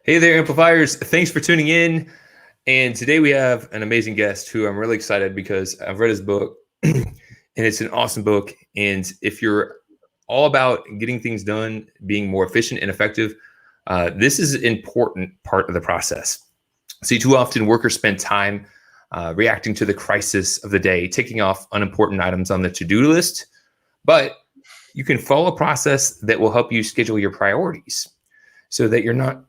Hey there, amplifiers. Thanks for tuning in. And today we have an amazing guest who I'm really excited because I've read his book and it's an awesome book. And if you're all about getting things done, being more efficient and effective, this is an important part of the process. See, too often workers spend time reacting to the crisis of the day, ticking off unimportant items on the to-do list. But you can follow a process that will help you schedule your priorities so that you're not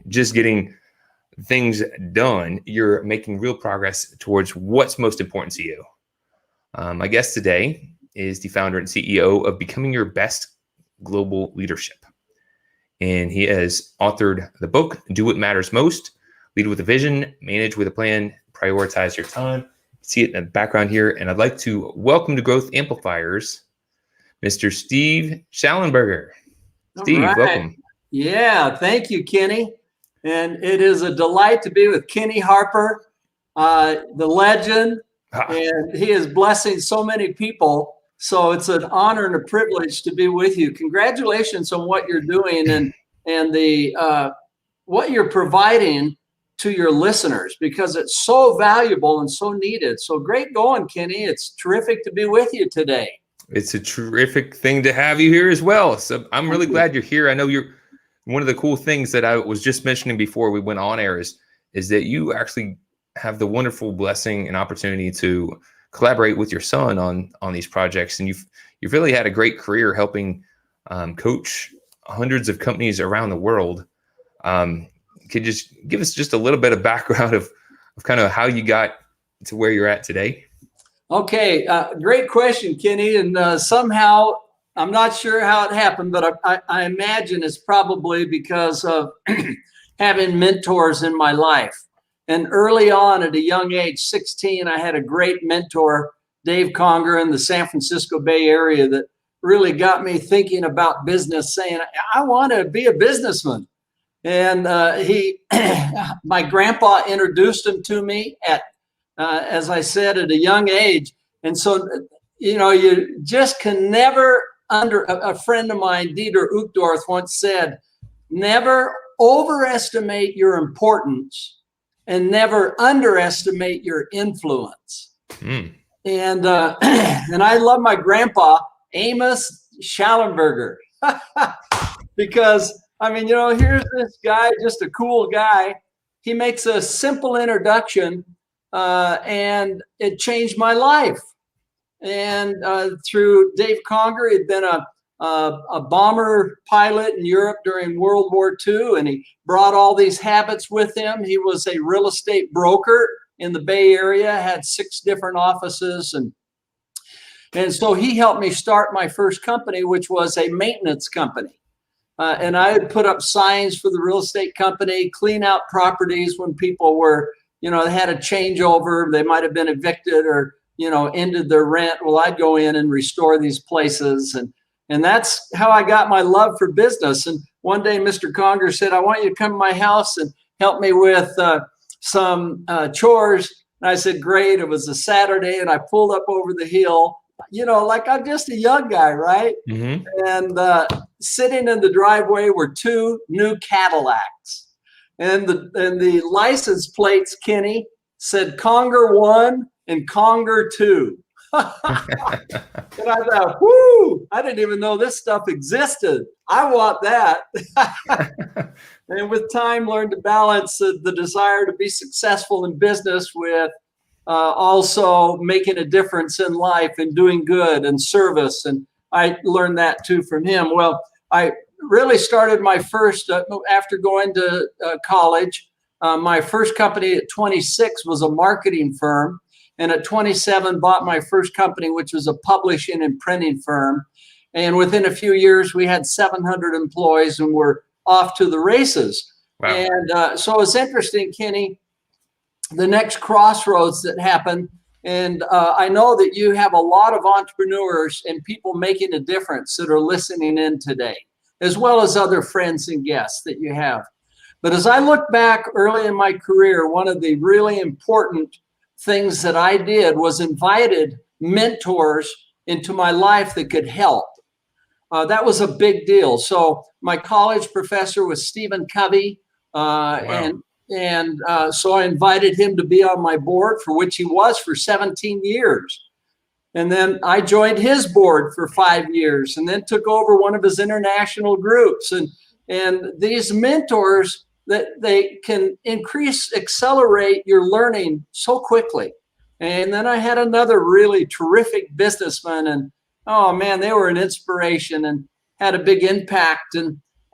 just getting things done, you're making real progress towards what's most important to you. My guest today is the founder and CEO of Becoming Your Best Global Leadership. And he has authored the book, Do What Matters Most, Lead with a Vision, Manage with a Plan, Prioritize Your Time. See it in the background here. And I'd like to welcome to Growth Amplifiers, Mr. Steve Shallenberger. Steve, welcome. Yeah, thank you, Kenny. And it is a delight to be with Kenny Harper, the legend, and he is blessing so many people. So it's an honor and a privilege to be with you. Congratulations on what you're doing and the what you're providing to your listeners, because it's so valuable and so needed. So great going, Kenny. It's terrific to be with you today. It's a terrific thing to have you here as well. So I'm really glad you're here. I know you're one of the cool things that I was just mentioning before we went on air is that you actually have the wonderful blessing and opportunity to collaborate with your son on these projects. And you've really had a great career helping coach hundreds of companies around the world. Could you just give us just a little bit of background of kind of how you got to where you're at today? Okay, great question, Kenny. And somehow, I'm not sure how it happened, but I imagine it's probably because of having mentors in my life. And early on at a young age, 16, I had a great mentor, Dave Conger, in the San Francisco Bay Area that really got me thinking about business, saying, I want to be a businessman. And my grandpa introduced him to me as I said, at a young age. And so, you just can never a friend of mine, Dieter Uchtdorf, once said, never overestimate your importance and never underestimate your influence. And I love my grandpa, Amos Shallenberger, because, here's this guy, just a cool guy. He makes a simple introduction and it changed my life. And through Dave Conger, he'd been a bomber pilot in Europe during World War II, and he brought all these habits with him. He was a real estate broker in the Bay Area, had 6 different offices. And so he helped me start my first company, which was a maintenance company. And I would put up signs for the real estate company, clean out properties when people were, they had a changeover, they might have been evicted or ended their rent. Well, I'd go in and restore these places. And that's how I got my love for business. And one day, Mr. Conger said, I want you to come to my house and help me with some chores. And I said, great. It was a Saturday and I pulled up over the hill, like I'm just a young guy, right? Mm-hmm. And sitting in the driveway were 2 new Cadillacs. And the license plates, Kenny, said Conger 1 and Conger 2. And I thought, whoo, I didn't even know this stuff existed. I want that. And with time, learned to balance the desire to be successful in business with also making a difference in life and doing good and service. And I learned that too from him. Well, I really started my first, after going to college, my first company at 26 was a marketing firm. And at 27, bought my first company, which was a publishing and printing firm. And within a few years, we had 700 employees and we're off to the races. Wow. And so it's interesting, Kenny, the next crossroads that happened. And I know that you have a lot of entrepreneurs and people making a difference that are listening in today, as well as other friends and guests that you have. But as I look back early in my career, one of the really important things that I did was invited mentors into my life that could help. That was a big deal. So my college professor was Stephen Covey, Wow. So I invited him to be on my board, for which he was for 17 years. And then I joined his board for 5 years, and then took over one of his international groups. And these mentors, that they can accelerate your learning so quickly. And then I had another really terrific businessman, and oh man, they were an inspiration and had a big impact.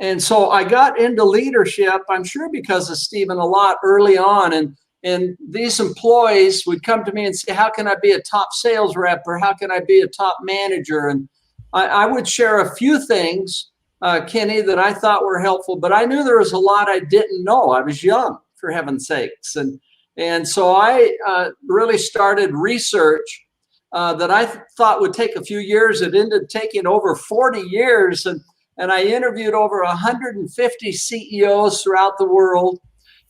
And so I got into leadership, I'm sure because of Stephen, a lot early on. And these employees would come to me and say, how can I be a top sales rep, or how can I be a top manager? And I would share a few things, Kenny, that I thought were helpful, but I knew there was a lot I didn't know. I was young, for heaven's sakes. And so I really started research that I thought would take a few years. It ended up taking over 40 years. And I interviewed over 150 CEOs throughout the world,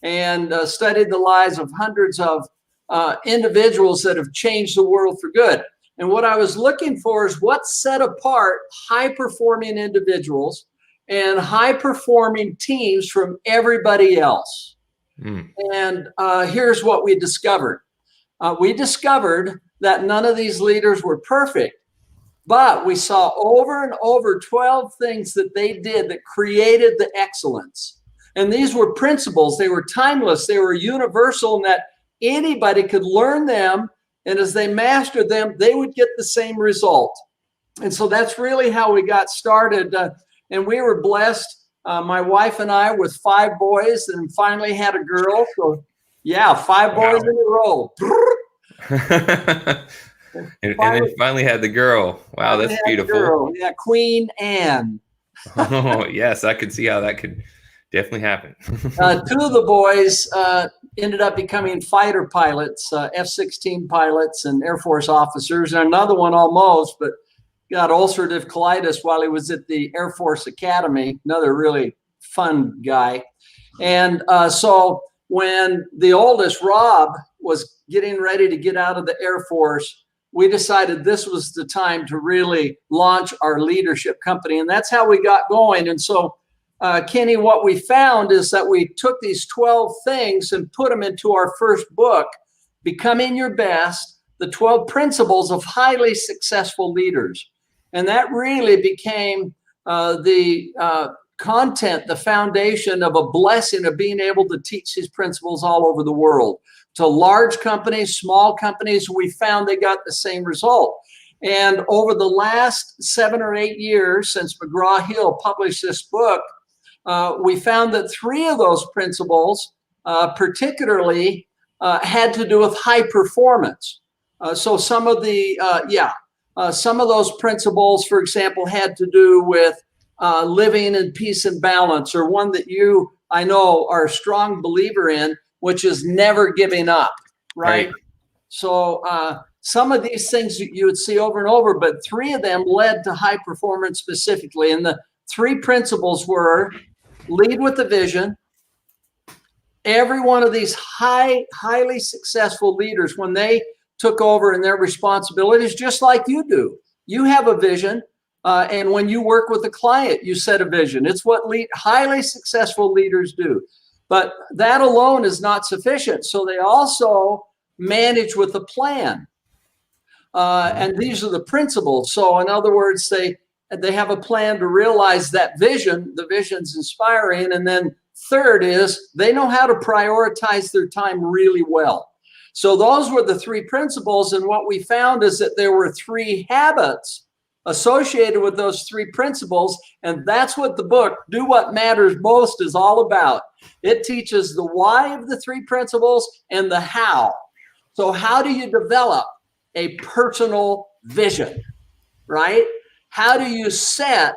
and studied the lives of hundreds of individuals that have changed the world for good. And what I was looking for is what set apart high-performing individuals and high-performing teams from everybody else. And here's what we discovered. We discovered that none of these leaders were perfect, but we saw over and over 12 things that they did that created the excellence. And these were principles. They were timeless. They were universal, in that anybody could learn them. And as they mastered them, they would get the same result. And so that's really how we got started. And we were blessed, my wife and I, with 5 boys, and finally had a girl. So yeah, 5 boys in a row. and then finally had the girl. Wow, that's beautiful. Yeah, Queen Anne. Oh, yes, I could see how that could definitely happen. 2 of the boys ended up becoming fighter pilots, F-16 pilots and Air Force officers. And another one almost, but got ulcerative colitis while he was at the Air Force Academy. Another really fun guy. And so when the oldest, Rob, was getting ready to get out of the Air Force, we decided this was the time to really launch our leadership company. And that's how we got going. And so Kenny, what we found is that we took these 12 things and put them into our first book, Becoming Your Best, the 12 Principles of Highly Successful Leaders. And that really became the content, the foundation of a blessing of being able to teach these principles all over the world. To large companies, small companies, we found they got the same result. And over the last 7 or 8 years since McGraw-Hill published this book, we found that 3 of those principles particularly had to do with high performance. So some of those principles, for example, had to do with living in peace and balance, or one that you, I know, are a strong believer in, which is never giving up, right? So some of these things you would see over and over, but 3 of them led to high performance specifically. And the 3 principles were: lead with the vision. Every one of these highly successful leaders, when they took over in their responsibilities, just like you do, you have a vision. And when you work with a client, you set a vision. It's what highly successful leaders do. But that alone is not sufficient. So they also manage with a plan. And these are the principles. So in other words, they have a plan to realize that vision. The vision's inspiring. And then third is they know how to prioritize their time really well. So those were the 3 principles. And what we found is that there were 3 habits associated with those 3 principles. And that's what the book, Do What Matters Most, is all about. It teaches the why of the 3 principles and the how. So how do you develop a personal vision, right? How do you set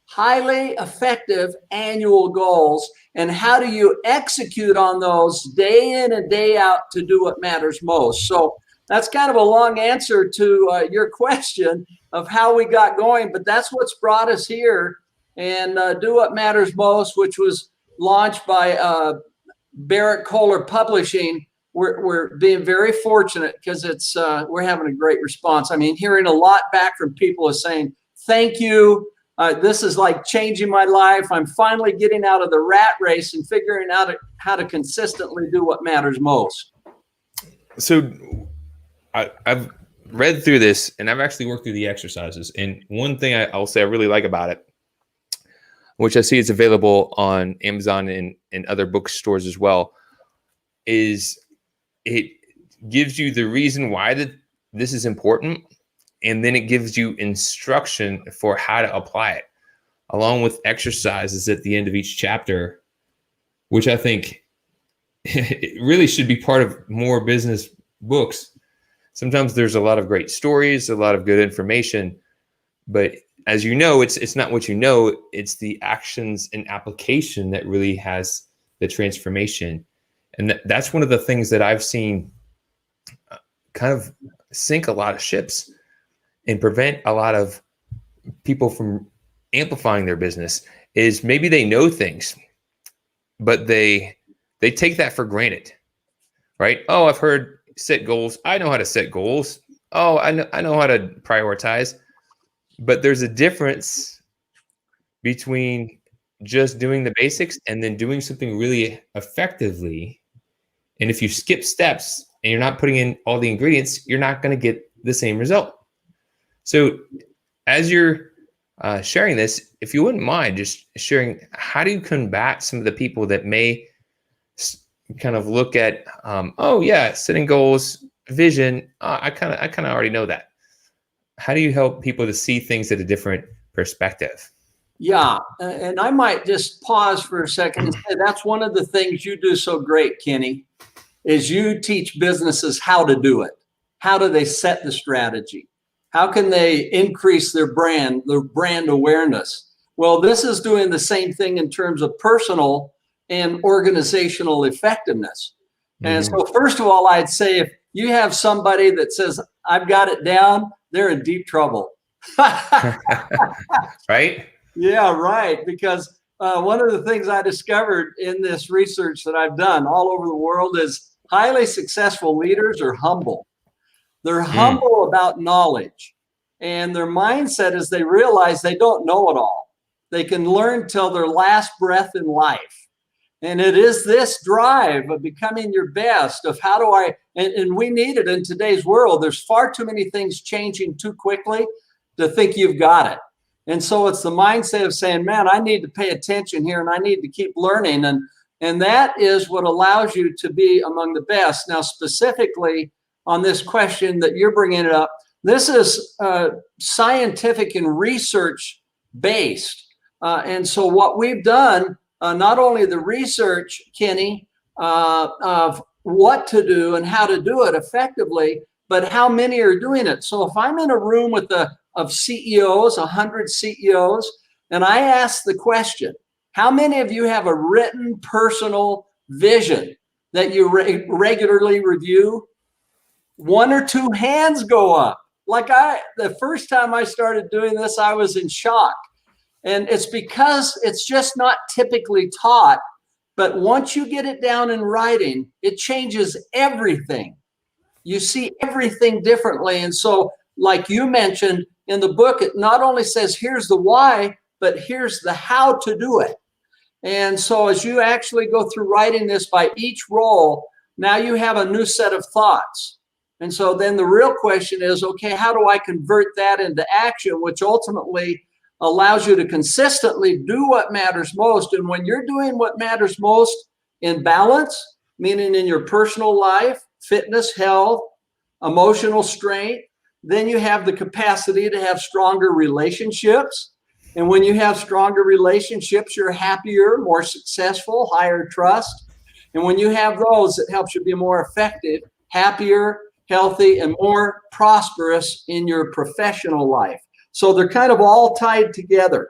highly effective annual goals, and how do you execute on those day in and day out to do what matters most? So that's kind of a long answer to your question of how we got going, but that's what's brought us here. And Do What Matters Most, which was launched by Barrett Kohler Publishing, we're being very fortunate because we're having a great response. I mean, hearing a lot back from people is saying, thank you. This is like changing my life. I'm finally getting out of the rat race and figuring out how to consistently do what matters most. So I've read through this, and I've actually worked through the exercises. And one thing I'll say I really like about it, which I see is available on Amazon and other bookstores as well, is it gives you the reason why this is important, and then it gives you instruction for how to apply it, along with exercises at the end of each chapter, which I think it really should be part of more business books. Sometimes there's a lot of great stories, a lot of good information, but as you know, it's not what you know, it's the actions and application that really has the transformation. And that's one of the things that I've seen kind of sink a lot of ships and prevent a lot of people from amplifying their business, is maybe they know things, but they take that for granted, right? Oh, I've heard set goals. I know how to set goals. Oh, I know how to prioritize. But there's a difference between just doing the basics and then doing something really effectively. And if you skip steps and you're not putting in all the ingredients, you're not going to get the same result. So as you're sharing this, if you wouldn't mind just sharing, how do you combat some of the people that may kind of look at, oh yeah, setting goals, vision, I kind of already know that. How do you help people to see things at a different perspective? Yeah, and I might just pause for a second and say that's one of the things you do so great, Kenny, is you teach businesses how to do it. How do they set the strategy? How can they increase their brand awareness? Well, this is doing the same thing in terms of personal and organizational effectiveness. And so first of all, I'd say if you have somebody that says, I've got it down, they're in deep trouble. Right? Yeah, right. Because one of the things I discovered in this research that I've done all over the world is highly successful leaders are humble. They're humble about knowledge. And their mindset is they realize they don't know it all. They can learn till their last breath in life. And it is this drive of becoming your best, of how do I, and we need it in today's world. There's far too many things changing too quickly to think you've got it. And so it's the mindset of saying, man, I need to pay attention here and I need to keep learning. And that is what allows you to be among the best. Now, specifically on this question that you're bringing up, this is scientific and research based. And so what we've done, not only the research, Kenny, of what to do and how to do it effectively, but how many are doing it. So if I'm in a room with of CEOs, 100 CEOs, and I ask the question, how many of you have a written personal vision that you regularly review? One or two hands go up. Like the first time I started doing this, I was in shock. And it's because it's just not typically taught. But once you get it down in writing, it changes everything. You see everything differently. And so, like you mentioned in the book, it not only says, here's the why, but here's the how to do it. And so as you actually go through writing this by each role, now you have a new set of thoughts. And so then the real question is, okay, how do I convert that into action, which ultimately allows you to consistently do what matters most. And when you're doing what matters most in balance, meaning in your personal life, fitness, health, emotional strength, then you have the capacity to have stronger relationships. And when you have stronger relationships, you're happier, more successful, higher trust. And when you have those, it helps you be more effective, happier, healthy, and more prosperous in your professional life. So they're kind of all tied together.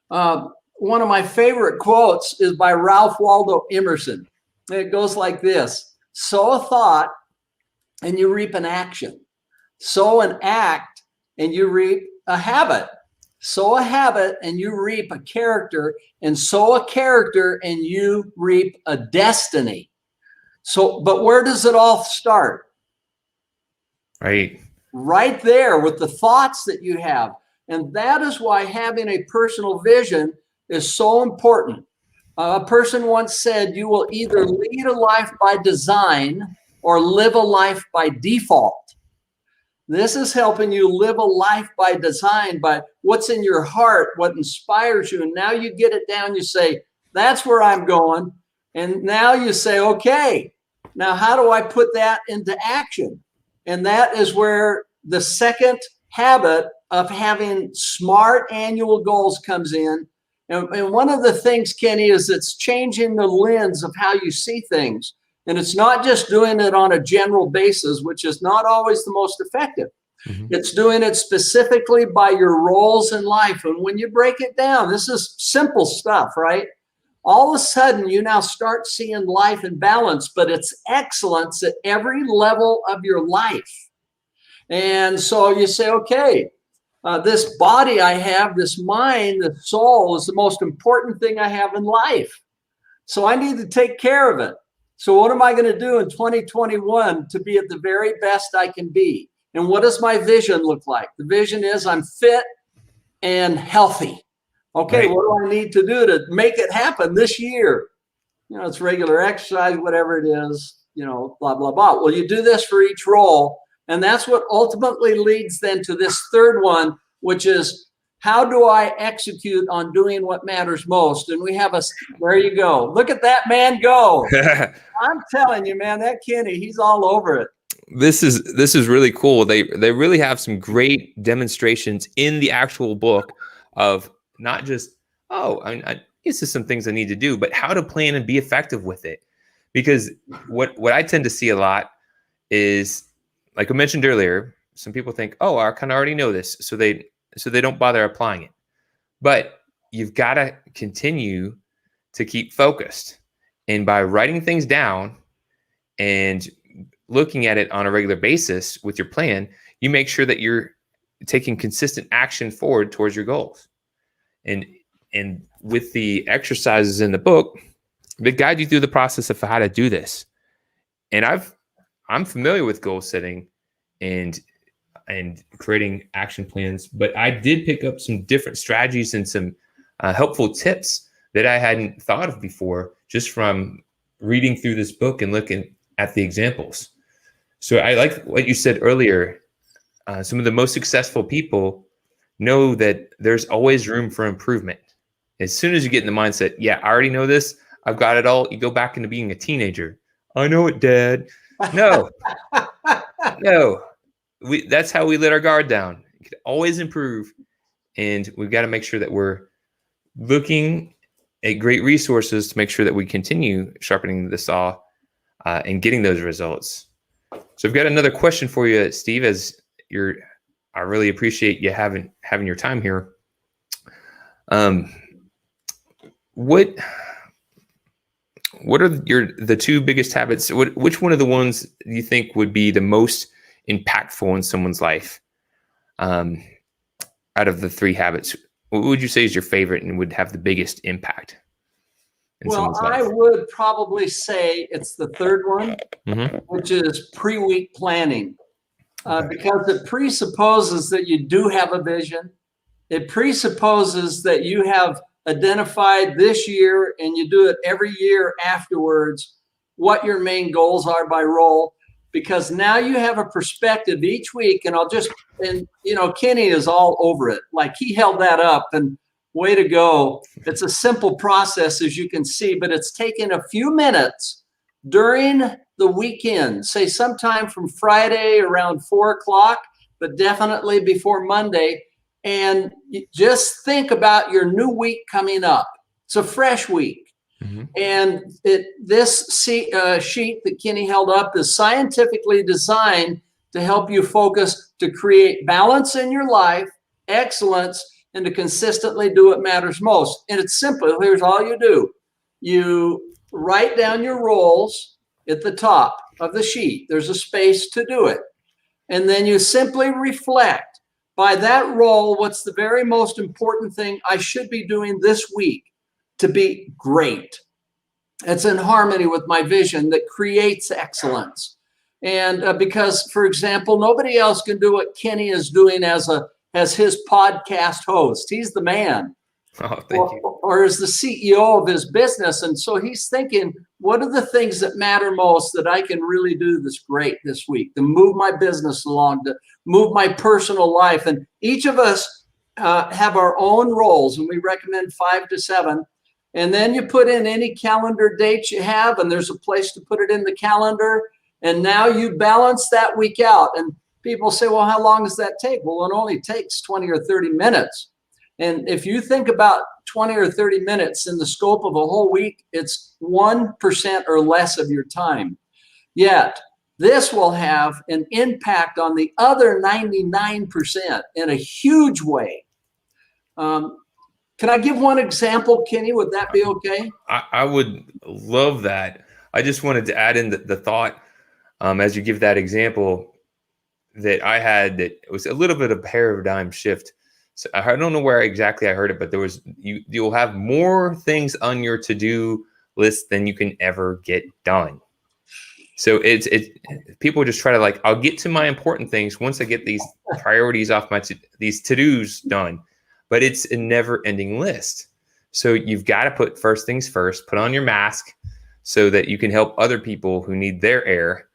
One of my favorite quotes is by Ralph Waldo Emerson. It goes like this: sow a thought and you reap an action. Sow an act and you reap a habit. Sow a habit and you reap a character, and sow a character and you reap a destiny. So, but where does it all start? Right. Right there with the thoughts that you have. And that is why having a personal vision is so important. A person once said, you will either lead a life by design or live a life by default. This is helping you live a life by design, by what's in your heart, what inspires you. And now you get it down, you say, that's where I'm going. And now you say, okay, now how do I put that into action? And that is where the second habit of having SMART annual goals comes in. And one of the things, Kenny, is it's changing the lens of how you see things. And it's not just doing it on a general basis, which is not always the most effective. Mm-hmm. It's doing it specifically by your roles in life. And when you break it down, this is simple stuff, right? All of a sudden, you now start seeing life in balance, but it's excellence at every level of your life. And so you say, okay, this body I have, this mind, the soul is the most important thing I have in life. So I need to take care of it. So what am I going to do in 2021 to be at the very best I can be? And what does my vision look like? The vision is I'm fit and healthy. Okay, right. What do I need to do to make it happen this year? You know, it's regular exercise, whatever it is, you know, blah, blah, blah. Well, you do this for each role. And that's what ultimately leads then to this third one, which is how do I execute on doing what matters most? And we have there you go. Look at that man go. I'm telling you, man, that Kenny, he's all over it. This is really cool. They really have some great demonstrations in the actual book of not just, this is some things I need to do, but how to plan and be effective with it. Because what I tend to see a lot is, like I mentioned earlier, some people think, oh, I kind of already know this, so they don't bother applying it. But you've got to continue to keep focused. And by writing things down and looking at it on a regular basis with your plan, you make sure that you're taking consistent action forward towards your goals. And with the exercises in the book, they guide you through the process of how to do this. And I'm familiar with goal setting and creating action plans, but I did pick up some different strategies and some helpful tips that I hadn't thought of before, just from reading through this book and looking at the examples. So I like what you said earlier. Some of the most successful people know that there's always room for improvement. As soon as you get in the mindset, yeah, I already know this, I've got it all, you go back into being a teenager. I know it, Dad. No, that's how we let our guard down. You can always improve. And we've got to make sure that we're looking at great resources to make sure that we continue sharpening the saw and getting those results. So I've got another question for you, Steve, I really appreciate you having your time here. What are the two biggest habits? Which one of the ones do you think would be the most impactful in someone's life? Out of the three habits, what would you say is your favorite and would have the biggest impact in someone's life? I would probably say it's the third one, mm-hmm. which is pre-week planning. Because it presupposes that you do have a vision. It presupposes that you have identified this year, and you do it every year afterwards, what your main goals are by role. Because now you have a perspective each week, and Kenny is all over it. Like, he held that up, and way to go. It's a simple process, as you can see, but it's taken a few minutes during the weekend, say sometime from Friday around 4:00, but definitely before Monday. And just think about your new week coming up. It's a fresh week. Mm-hmm. And this sheet that Kenny held up is scientifically designed to help you focus, to create balance in your life, excellence, and to consistently do what matters most. And it's simple. Here's all you do. You write down your roles at the top of the sheet. There's a space to do it. And then you simply reflect. By that role, what's the very most important thing I should be doing this week to be great? It's in harmony with my vision that creates excellence. And because, for example, nobody else can do what Kenny is doing as as his podcast host. He's the man. Oh, thank you. Or as the CEO of his business. And so he's thinking, what are the things that matter most that I can really do this week, to move my business along, to move my personal life? And each of us have our own roles, and we recommend 5 to 7. And then you put in any calendar dates you have, and there's a place to put it in the calendar. And now you balance that week out. And people say, well, how long does that take? Well, it only takes 20 or 30 minutes. And if you think about 20 or 30 minutes in the scope of a whole week, it's 1% or less of your time. Yet this will have an impact on the other 99% in a huge way. Can I give one example, Kenny? Would that be okay? I would love that. I just wanted to add in the thought, as you give that example, that I had, that it was a little bit of a paradigm shift. So I don't know where exactly I heard it, but there was, you'll have more things on your to-do list than you can ever get done. So it's people just try to, like, I'll get to my important things once I get these priorities off these to-dos done, but it's a never-ending list. So you've got to put first things first, put on your mask so that you can help other people who need their air.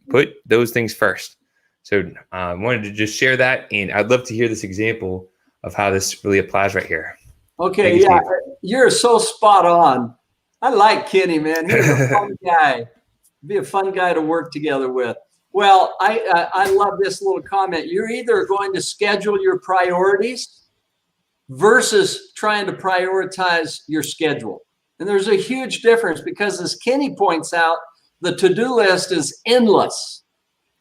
Put those things first. So I wanted to just share that, and I'd love to hear this example of how this really applies right here. Okay, yeah, you're so spot on. I like Kenny, man. He's a fun guy. Be a fun guy to work together with. Well, I love this little comment. You're either going to schedule your priorities versus trying to prioritize your schedule. And there's a huge difference, because as Kenny points out, the to-do list is endless.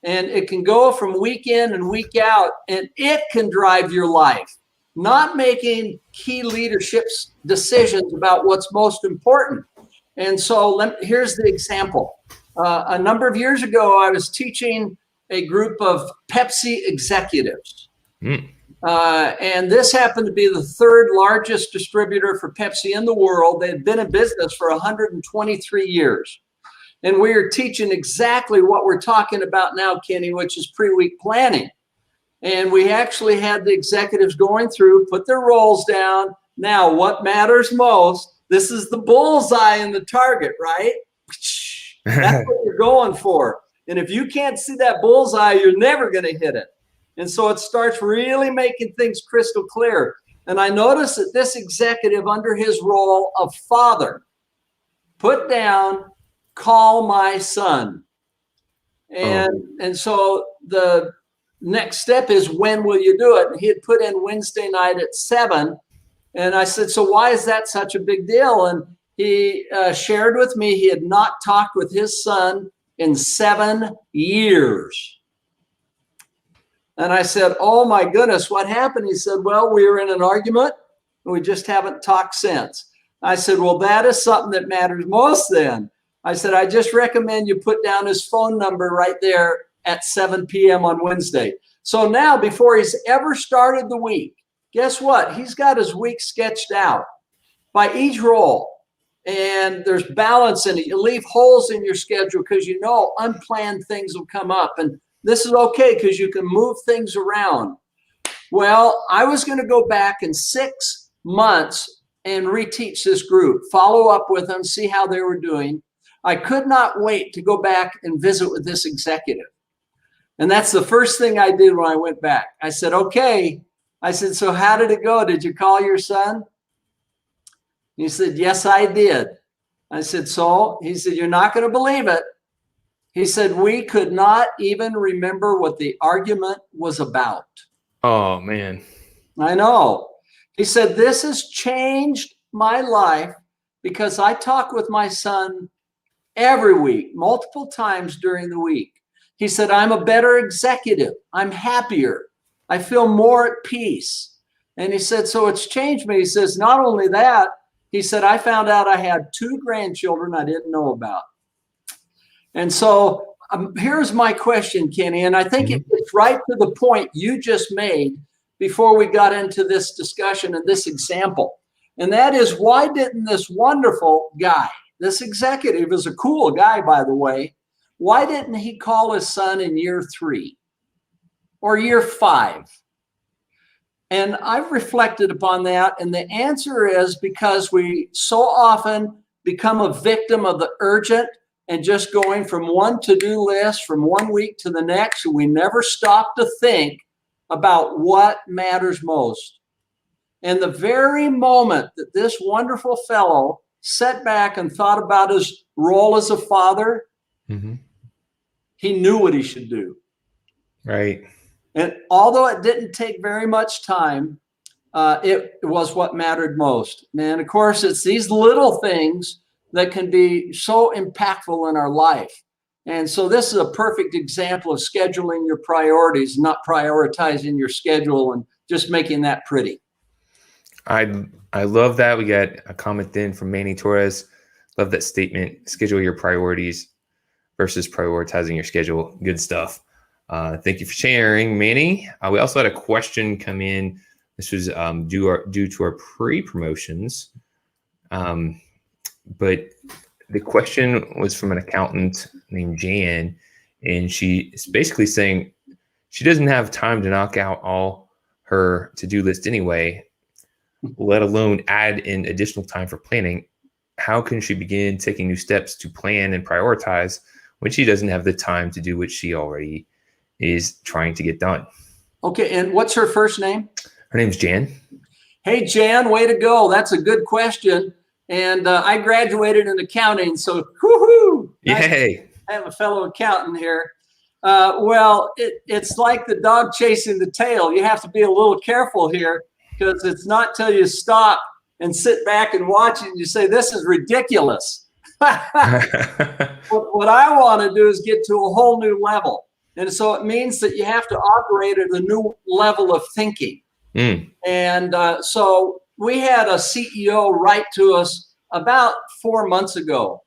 And it can go from week in and week out, and it can drive your life. Not making key leadership decisions about what's most important. And so here's the example. A number of years ago, I was teaching a group of Pepsi executives. And this happened to be the 3rd largest distributor for Pepsi in the world. They had been in business for 123 years. And we are teaching exactly what we're talking about now, Kenny, which is pre-week planning. And we actually had the executives going through, put their roles down. Now, what matters most? This is the bullseye in the target, right? That's what you're going for. And if you can't see that bullseye, you're never going to hit it. And so it starts really making things crystal clear. And I noticed that this executive, under his role of father, put down, call my son. And so the next step is, when will you do it? And he had put in Wednesday night at 7. And I said, so why is that such a big deal? And he shared with me he had not talked with his son in 7 years. And I said, oh my goodness, what happened? He said, well, we were in an argument and we just haven't talked since. I said, well, that is something that matters most then. I said, I just recommend you put down his phone number right there at 7 p.m. on Wednesday. So now, before he's ever started the week, guess what? He's got his week sketched out by each role. And there's balance in it. You leave holes in your schedule because you know unplanned things will come up. And this is okay because you can move things around. Well, I was going to go back in 6 months and reteach this group, follow up with them, see how they were doing. I could not wait to go back and visit with this executive. And that's the first thing I did when I went back. I said, okay. I said, so how did it go? Did you call your son? He said, yes, I did. I said, so? He said, you're not going to believe it. He said, we could not even remember what the argument was about. Oh, man. I know. He said, this has changed my life because I talk with my son every week, multiple times during the week. He said, I'm a better executive. I'm happier. I feel more at peace. And he said, so it's changed me. He says, not only that, he said, I found out I had 2 grandchildren I didn't know about. And so here's my question, Kenny, and I think it's right to the point you just made before we got into this discussion and this example. And that is, why didn't this wonderful guy, this executive is a cool guy, by the way, why didn't he call his son in year 3 or year 5 And I've reflected upon that. And the answer is because we so often become a victim of the urgent and just going from one to-do list from one week to the next. And we never stop to think about what matters most. And the very moment that this wonderful fellow sat back and thought about his role as a father, he knew what he should do. Right. And although it didn't take very much time, it was what mattered most. And of course, it's these little things that can be so impactful in our life. And so this is a perfect example of scheduling your priorities, not prioritizing your schedule and just making that pretty. I love that. We got a comment then from Manny Torres. Love that statement. Schedule your priorities versus prioritizing your schedule. Good stuff. Thank you for sharing, Manny. We also had a question come in. This was due to our pre-promotions. But the question was from an accountant named Jan, and she is basically saying she doesn't have time to knock out all her to-do list anyway, let alone add in additional time for planning. How can she begin taking new steps to plan and prioritize when she doesn't have the time to do what she already is trying to get done? Okay, and what's her first name? Her name's Jan. Hey, Jan, way to go. That's a good question. And I graduated in accounting, so whoo-hoo! Yay! I have a fellow accountant here. Well, it's like the dog chasing the tail. You have to be a little careful here because it's not till you stop and sit back and watch it and you say, this is ridiculous. What I want to do is get to a whole new level. And so it means that you have to operate at a new level of thinking. And so we had a CEO write to us about 4 months ago.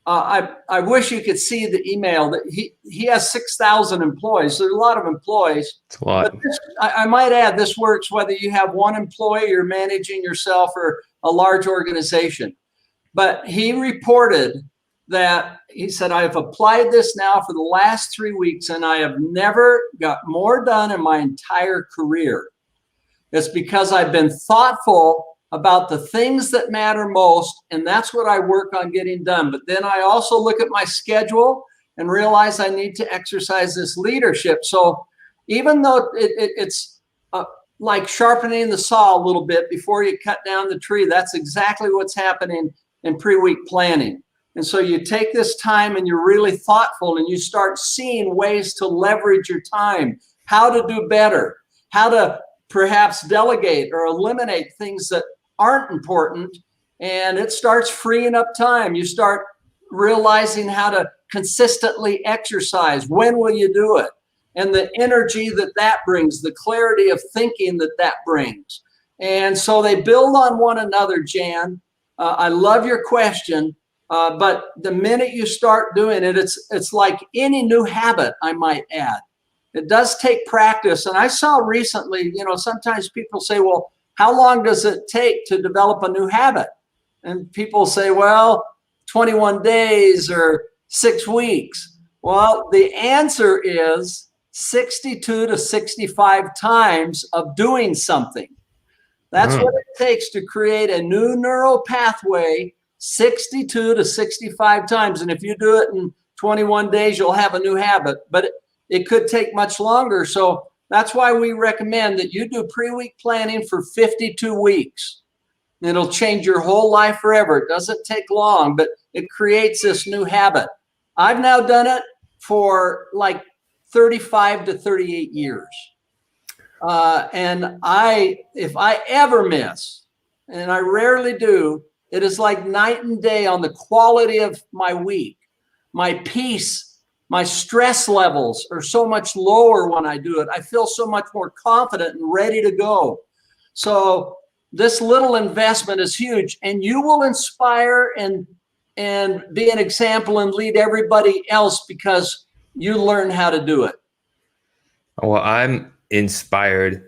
I wish you could see the email. That he has 6,000 employees. So there's a lot of employees. It's a lot. But I might add, this works whether you have one employee, you're managing yourself, or a large organization. But he reported that he said, I have applied this now for the last 3 weeks, and I have never got more done in my entire career. It's because I've been thoughtful about the things that matter most, and that's what I work on getting done. But then I also look at my schedule and realize I need to exercise this leadership. So even though it's like sharpening the saw a little bit before you cut down the tree, that's exactly what's happening in pre-week planning. And so you take this time and you're really thoughtful and you start seeing ways to leverage your time, how to do better, how to perhaps delegate or eliminate things that aren't important, and it starts freeing up time. You start realizing how to consistently exercise. When will you do it? And the energy that brings, the clarity of thinking that brings. And so they build on one another, Jan. I love your question, but the minute you start doing it, it's like any new habit, I might add. It does take practice. And I saw recently, sometimes people say, well, how long does it take to develop a new habit? And people say, well, 21 days or 6 weeks. Well, the answer is 62 to 65 times of doing something. That's what it takes to create a new neural pathway, 62 to 65 times. And if you do it in 21 days, you'll have a new habit. But it could take much longer. So that's why we recommend that you do pre-week planning for 52 weeks. It'll change your whole life forever. It doesn't take long, but it creates this new habit. I've now done it for like 35 to 38 years. And if I ever miss, and I rarely do, it is like night and day on the quality of my week. My peace, my stress levels are so much lower when I do it. I feel so much more confident and ready to go. So this little investment is huge, and you will inspire and be an example and lead everybody else because you learn how to do it. Well, I'm inspired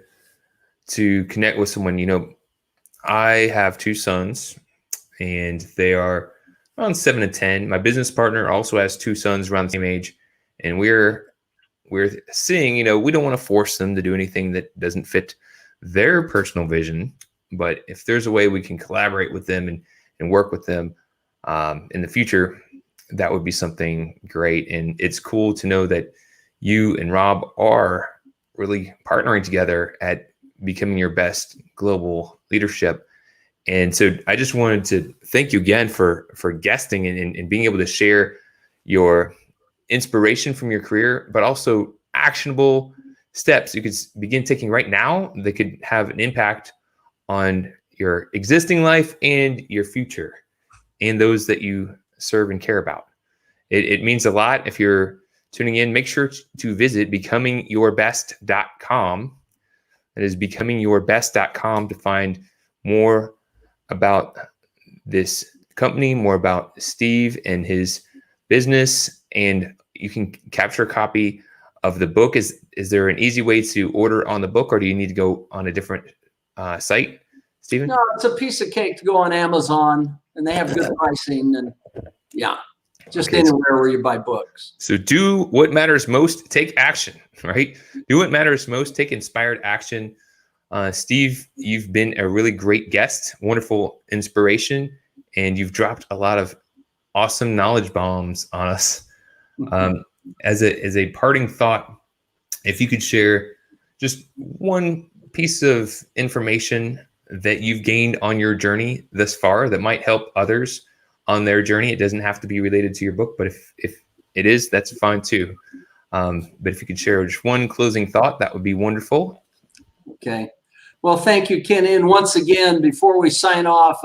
to connect with someone. I have 2 sons, and they are around 7 to 10. My business partner also has 2 sons around the same age, and we're seeing, we don't want to force them to do anything that doesn't fit their personal vision. But if there's a way we can collaborate with them and work with them in the future, that would be something great. And it's cool to know that you and Rob are really partnering together at becoming your best global leadership. And so I just wanted to thank you again for guesting and being able to share your inspiration from your career, but also actionable steps you could begin taking right now that could have an impact on your existing life and your future and those that you serve and care about. It means a lot. If you're tuning in, make sure to visit becomingyourbest.com. That is becomingyourbest.com to find more about this company, more about Steve and his business, and you can capture a copy of the book. Is there an easy way to order on the book, or do you need to go on a different site, Stephen? No, it's a piece of cake to go on Amazon, and they have good pricing, and just anywhere where you buy books. So do what matters most, take action, right? Do what matters most, take inspired action. Steve, you've been a really great guest, wonderful inspiration, and you've dropped a lot of awesome knowledge bombs on us. As a parting thought, if you could share just one piece of information that you've gained on your journey thus far that might help others on their journey. It doesn't have to be related to your book, but if it is, that's fine too. But if you could share just one closing thought, that would be wonderful. Okay. Well, thank you, Kenny. And once again, before we sign off,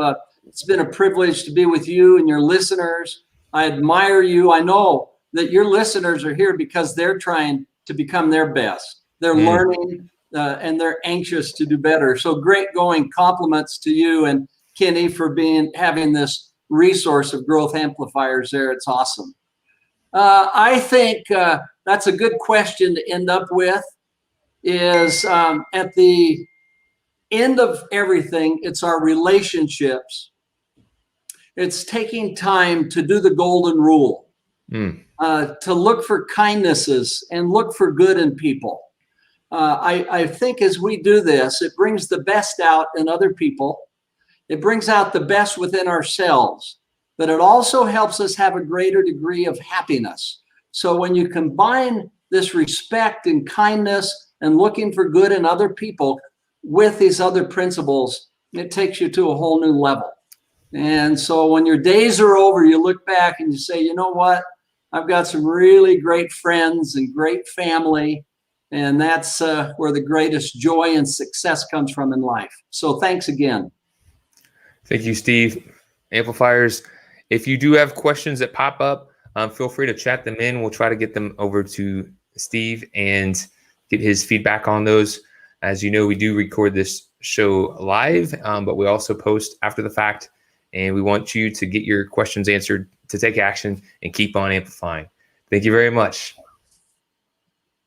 it's been a privilege to be with you and your listeners. I admire you. I know that your listeners are here because they're trying to become their best. They're learning and they're anxious to do better. So great going. Compliments to you and Kenny for having this resource of growth amplifiers there. It's awesome. I think that's a good question to end up with is at the end of everything, it's our relationships. It's taking time to do the golden rule, to look for kindnesses and look for good in people. I think as we do this, it brings the best out in other people. It brings out the best within ourselves, but it also helps us have a greater degree of happiness. So when you combine this respect and kindness and looking for good in other people with these other principles, it takes you to a whole new level. And so when your days are over, you look back and you say, you know what? I've got some really great friends and great family. And that's where the greatest joy and success comes from in life. So thanks again. Thank you, Steve. Amplifiers, if you do have questions that pop up, feel free to chat them in. We'll try to get them over to Steve and get his feedback on those. As you know, we do record this show live, but we also post after the fact, and we want you to get your questions answered, to take action, and keep on amplifying. Thank you very much.